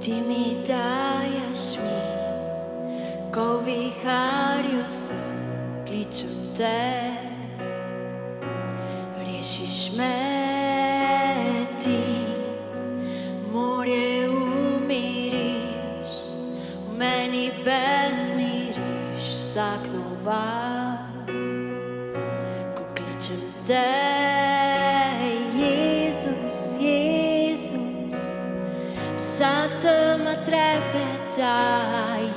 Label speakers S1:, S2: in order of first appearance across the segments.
S1: Ti mi daješ mi, ko v viharju sem, kličem te. Rešiš me ti, morje umiriš, v meni besmiriš vsak nova, ko kličem te. Jezus, Jezus, vsa tema trepeta.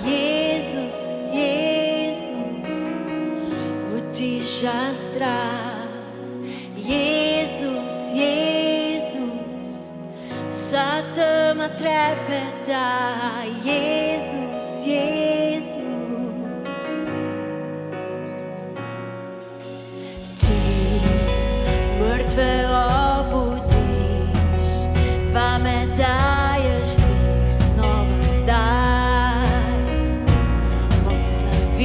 S1: Jezus, Jezus, utiša strah. Jezus, Jezus, vsa tema trepeta. Jezus, Jezus, ti mrtve obudiš, vame daješ dih znova zdaj. Bom slavil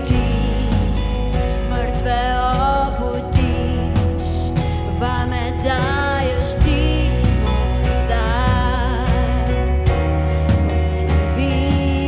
S1: ti, mrtve obudiš, vame daješ dih znova zdaj. Bom slavil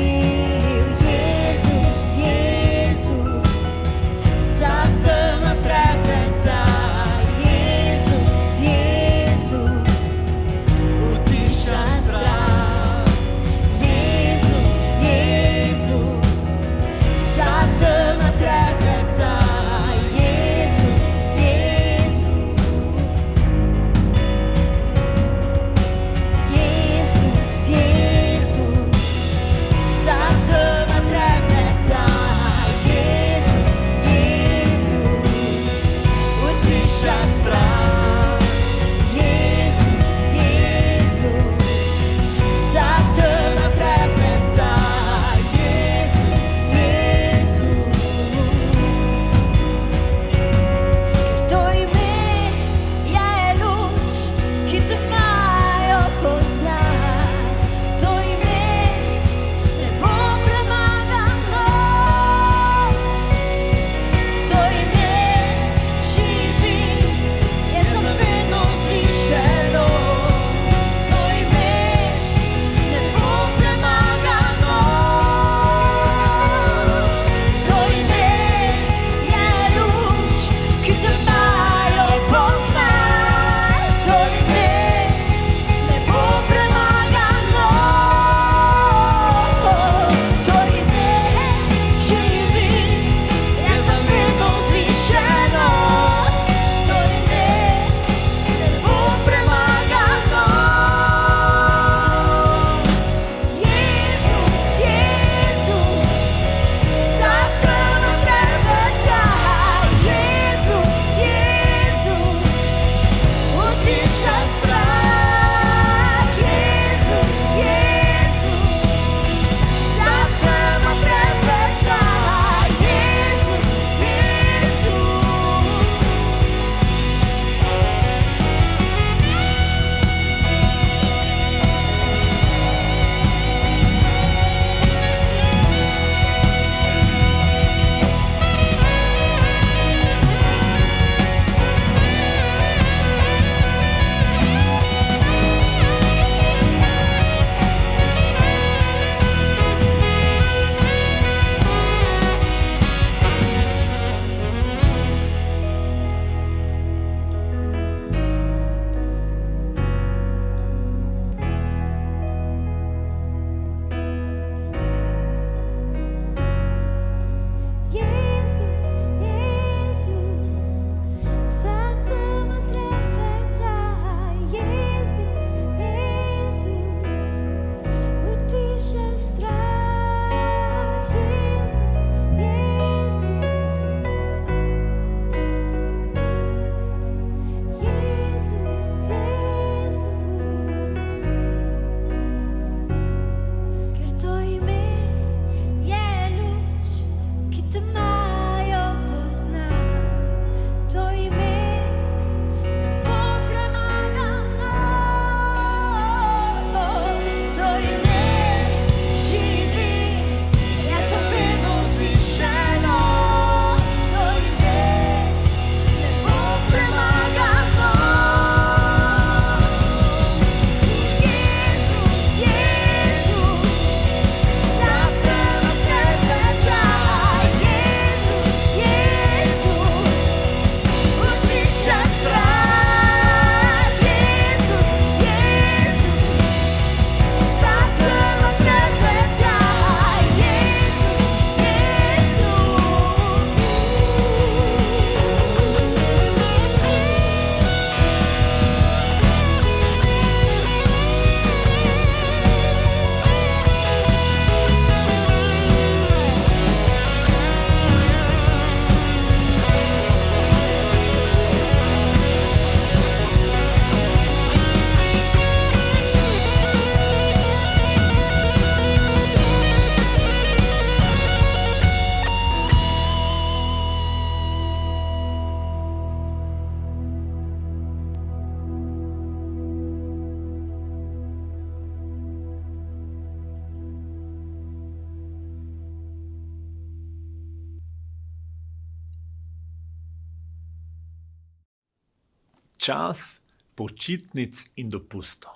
S2: čas počitnic in dopustov.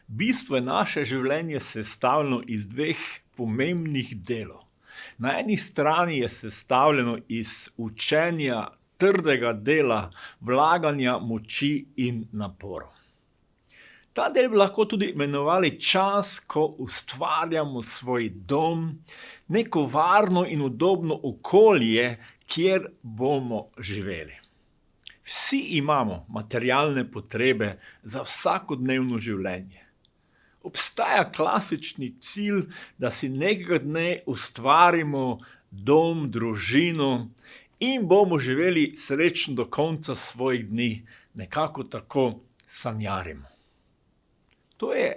S2: V bistvu je naše življenje sestavljeno iz dveh pomembnih delov. Na eni strani je sestavljeno iz učenja, trdega dela, vlaganja moči in naporov. Ta del bi lahko tudi imenovali čas, ko ustvarjamo svoj dom, neko varno in udobno okolje, kjer bomo živeli. Vsi imamo materialne potrebe za vsakodnevno življenje. Obstaja klasični cilj, da si nekega dne ustvarimo dom, družino in bomo živeli srečno do konca svojih dni, nekako tako sanjarimo. To je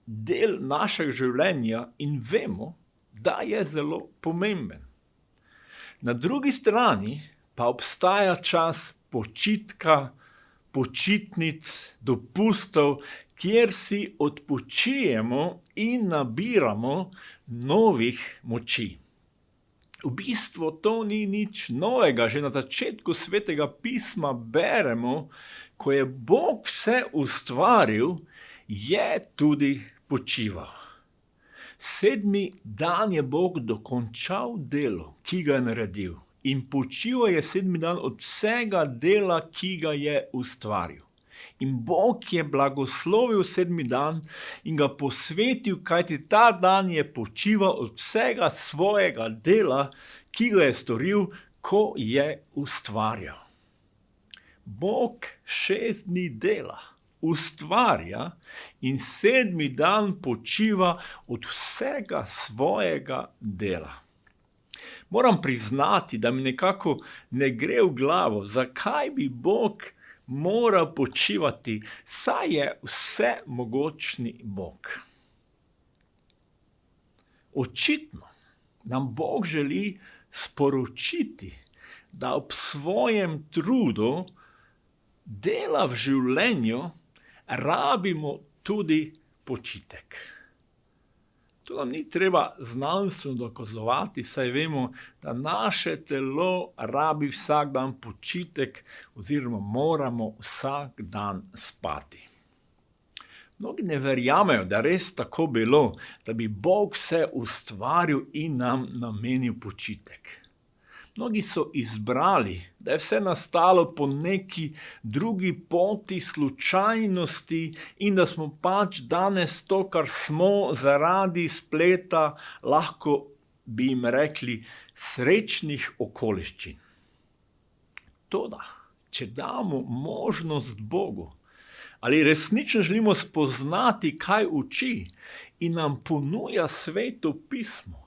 S2: del našega življenja in vemo, da je zelo pomemben. Na drugi strani pa obstaja čas počitka, počitnic, dopustov, kjer si odpočijemo in nabiramo novih moči. V bistvu to ni nič novega, že na začetku Svetega pisma beremo, ko je Bog vse ustvaril, je tudi počival. 7. dan je Bog dokončal delo, ki ga je naredil, in počival je 7. dan od vsega dela, ki ga je ustvaril. In Bog je blagoslovil 7. dan in ga posvetil, kajti ta dan je počival od vsega svojega dela, ki ga je storil, ko je ustvarjal. Bog 6 dni dela, ustvarja in 7. dan počiva od vsega svojega dela. Moram priznati, da mi nekako ne gre v glavo, zakaj bi Bog mora počivati, saj je vsemogočni Bog. Očitno nam Bog želi sporočiti, da ob svojem trudu dela v življenju rabimo tudi počitek. To nam ni treba znanstveno dokazovati, saj vemo, da naše telo rabi vsak dan počitek oziroma moramo vsak dan spati. Mnogi ne verjamejo, da res tako bilo, da bi Bog vse ustvaril in nam namenil počitek. Mnogi so izbrali, da je vse nastalo po neki drugi poti slučajnosti in da smo pač danes to, kar smo zaradi spleta, lahko bi jim rekli, srečnih okoliščin. Toda, če damo možnost Bogu, ali resnično želimo spoznati, kaj uči in nam ponuja Sveto pismo,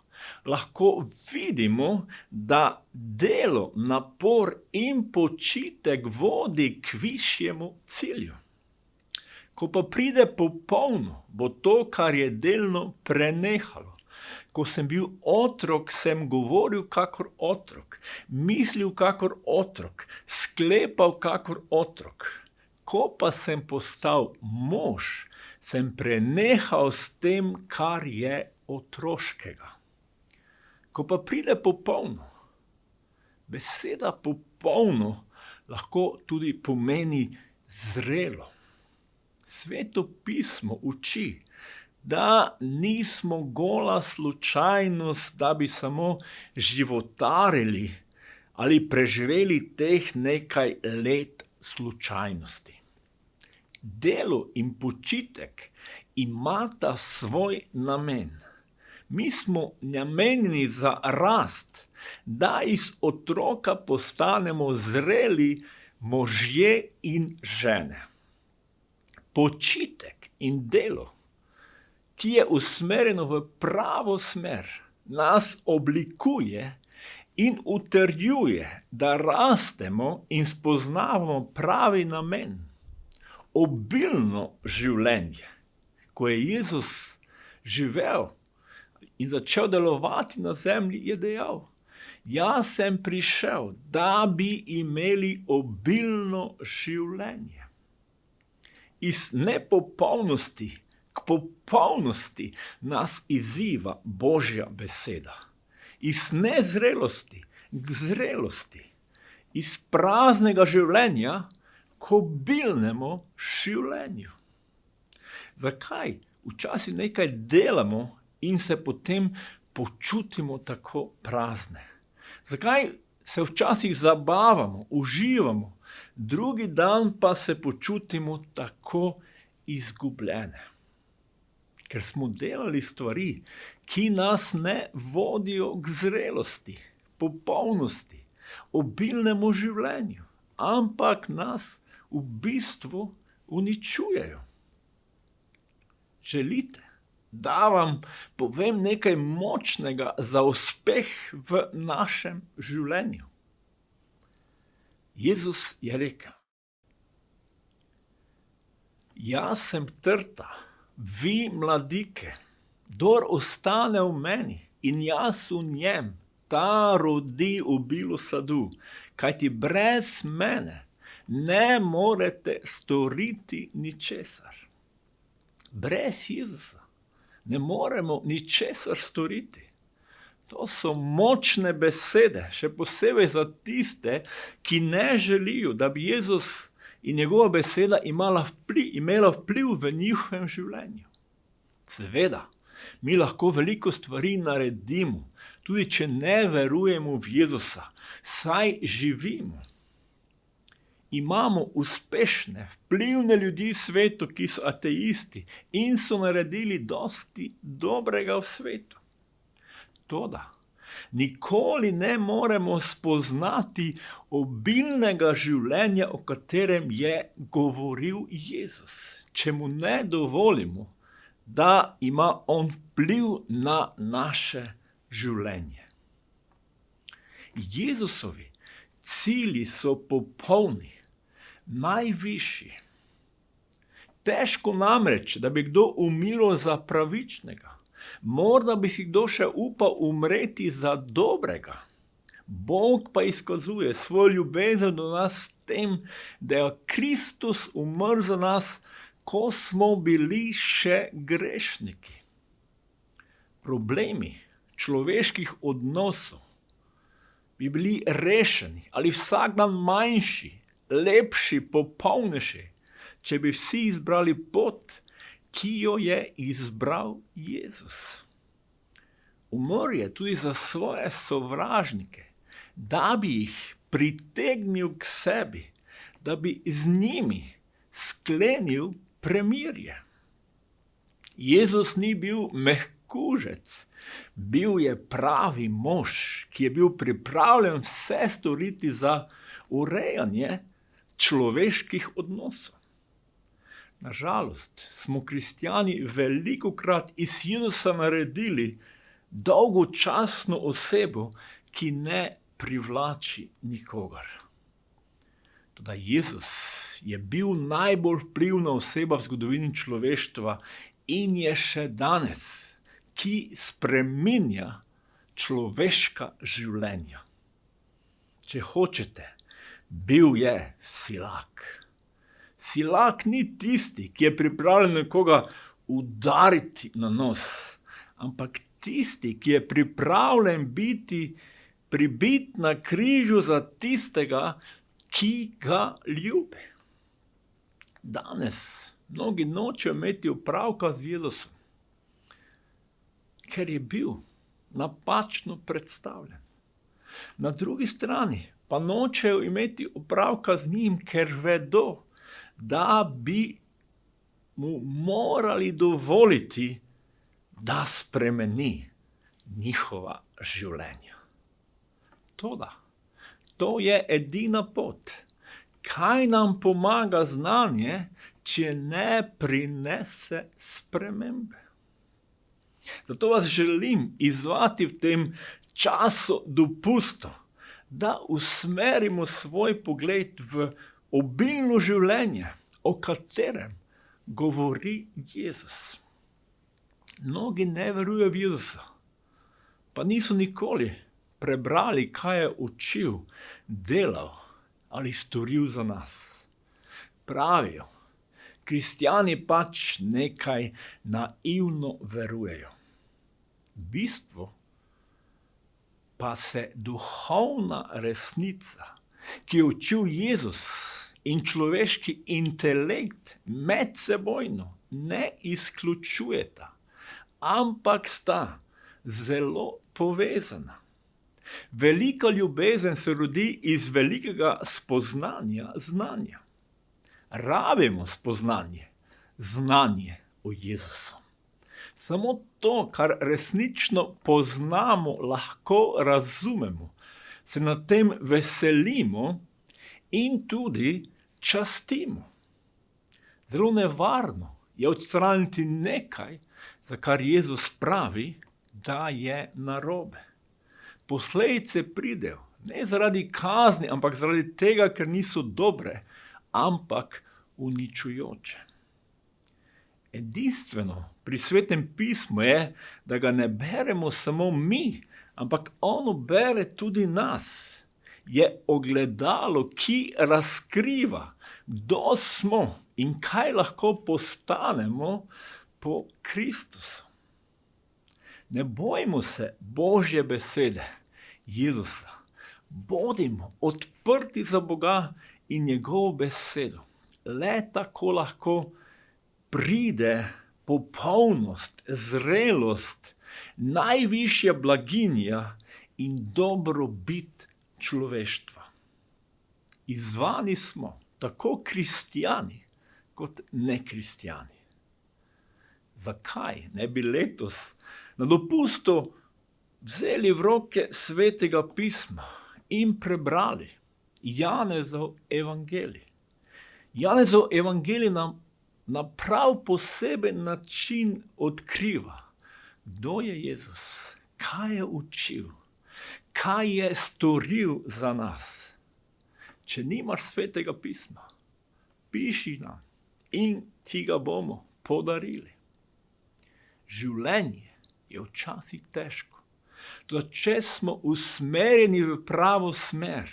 S2: lahko vidimo, da delo, napor in počitek vodi k višjemu cilju. Ko pa pride popolno, bo to, kar je delno, prenehalo. Ko sem bil otrok, sem govoril kakor otrok, mislil kakor otrok, sklepal kakor otrok. Ko pa sem postal mož, sem prenehal s tem, kar je otroškega. Ko pa pride popolno, beseda popolno lahko tudi pomeni zrelo. Sveto pismo uči, da nismo gola slučajnost, da bi samo životarili ali preživeli teh nekaj let slučajnosti. Delo in počitek imata svoj namen. Mi smo namenjeni za rast, da iz otroka postanemo zreli možje in žene. Počitek in delo, ki je usmerjeno v pravo smer, nas oblikuje in utrjuje, da rastemo in spoznavamo pravi namen. Obilno življenje, ko je Jezus živel in začel delovati na zemlji, je dejal: jaz sem prišel, da bi imeli obilno življenje. Iz nepopolnosti k popolnosti nas izziva Božja beseda. Iz nezrelosti k zrelosti. Iz praznega življenja k obilnemu življenju. Zakaj včasih nekaj delamo in se potem počutimo tako prazne? Zakaj se včasih zabavamo, uživamo, drugi dan pa se počutimo tako izgubljene? Ker smo delali stvari, ki nas ne vodijo k zrelosti, popolnosti, obilnemu življenju, ampak nas v bistvu uničujejo. Želite, da vam povem nekaj močnega za uspeh v našem življenju? Jezus je rekel: Jaz sem trta, vi mladike, kdor ostane v meni in jaz v njem, ta rodi obilo sadu, kajti brez mene ne morete storiti ničesar. Brez Jezusa ne moremo ničesar storiti. To so močne besede, še posebej za tiste, ki ne želijo, da bi Jezus in njegova beseda imela vpliv v njihovem življenju. Seveda, mi lahko veliko stvari naredimo, tudi če ne verujemo v Jezusa, saj živimo. Imamo uspešne, vplivne ljudi v svetu, ki so ateisti in so naredili dosti dobrega v svetu. Toda nikoli ne moremo spoznati obilnega življenja, o katerem je govoril Jezus, če mu ne dovolimo, da ima on vpliv na naše življenje. Jezusovi cilji so popolni, najvišji. Težko namreč, da bi kdo umiral za pravičnega. Morda bi si kdo še upal umreti za dobrega. Bog pa izkazuje svojo ljubezen do nas s tem, da je Kristus umrl za nas, ko smo bili še grešniki. Problemi človeških odnosov bi bili rešeni ali vsak dan manjši, lepši, popolnejši, če bi vsi izbrali pot, ki jo je izbral Jezus. Umrl je tudi za svoje sovražnike, da bi jih pritegnil k sebi, da bi z njimi sklenil premirje. Jezus ni bil mehkužec, bil je pravi mož, ki je bil pripravljen vse storiti za urejanje človeških odnosov. Nažalost smo kristjani velikokrat iz Jezusa naredili dolgočasno osebo, ki ne privlači nikogar. Toda Jezus je bil najbolj vplivna oseba v zgodovini človeštva in je še danes, ki spreminja človeška življenja. Če hočete, bil je silak. Silak ni tisti, ki je pripravljen nekoga udariti na nos, ampak tisti, ki je pripravljen biti pribit na križu za tistega, ki ga ljubi. Danes mnogi nočejo imeti opravka z Jezusom, ker je bil napačno predstavljen. Na drugi strani pa nočejo imeti opravka z njim, ker vedo, da bi mu morali dovoliti, da spremeni njihova življenja. Toda, to je edina pot. Kaj nam pomaga znanje, če ne prinese spremembe? Zato vas želim izzvati v tem času dopustov, da usmerimo svoj pogled v obilno življenje, o katerem govori Jezus. Mnogi ne verujejo v Jezusa, pa niso nikoli prebrali, kaj je učil, delal ali storil za nas. Pravijo, kristjani pač nekaj naivno verujejo. V bistvu pa se duhovna resnica, ki jo učil Jezus in človeški intelekt medsebojno ne izključujeta, ampak sta zelo povezana. Velika ljubezen se rodi iz velikega spoznanja znanja. Rabimo spoznanje, znanje o Jezusu. Samo to, kar resnično poznamo, lahko razumemo, se nad tem veselimo in tudi častimo. Zelo nevarno je odstraniti nekaj, za kar Jezus pravi, da je narobe. Posledice pridejo ne zaradi kazni, ampak zaradi tega, ker niso dobre, ampak uničujoče. Edinstveno pri Svetem pismu je, da ga ne beremo samo mi, ampak ono bere tudi nas. Je ogledalo, ki razkriva, kdo smo in kaj lahko postanemo po Kristusu. Ne bojmo se Božje besede, Jezusa. Bodimo odprti za Boga in njegovo besedo. Le tako lahko pride popolnost, zrelost, najvišja blaginja in dobrobit človeštva. Izzvani smo, tako kristjani kot nekristjani. Zakaj ne bi letos na dopustu vzeli v roke Svetega pisma in prebrali Janezov evangelij? Janezov evangelij nam na prav poseben način odkriva, kdo je Jezus, kaj je učil, kaj je storil za nas. Če nimaš Svetega pisma, piši nam in ti ga bomo podarili. Življenje je včasih težko. Toda če smo usmerjeni v pravo smer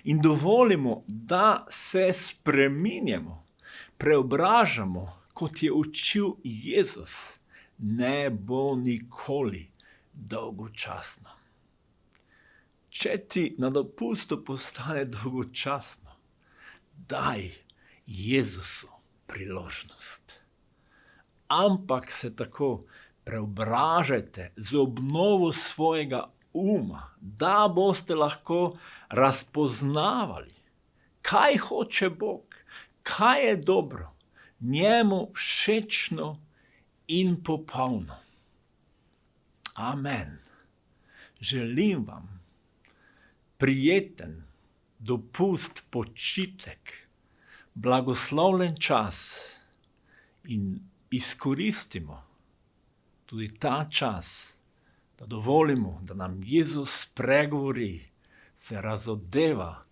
S2: in dovolimo, da se spreminjamo, preobražamo, kot je učil Jezus, ne bo nikoli dolgočasno. Če ti na dopustu postane dolgočasno, daj Jezusu priložnost. Ampak se tako preobražajte z obnovo svojega uma, da boste lahko razpoznavali, kaj hoče Bog, kaj je dobro, njemu všečno in popolno. Amen. Želim vam prijeten dopust, počitek, blagoslovljen čas in izkoristimo tudi ta čas, da dovolimo, da nam Jezus spregovori, se razodeva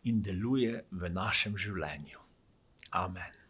S2: in deluje v našem življenju. Amen.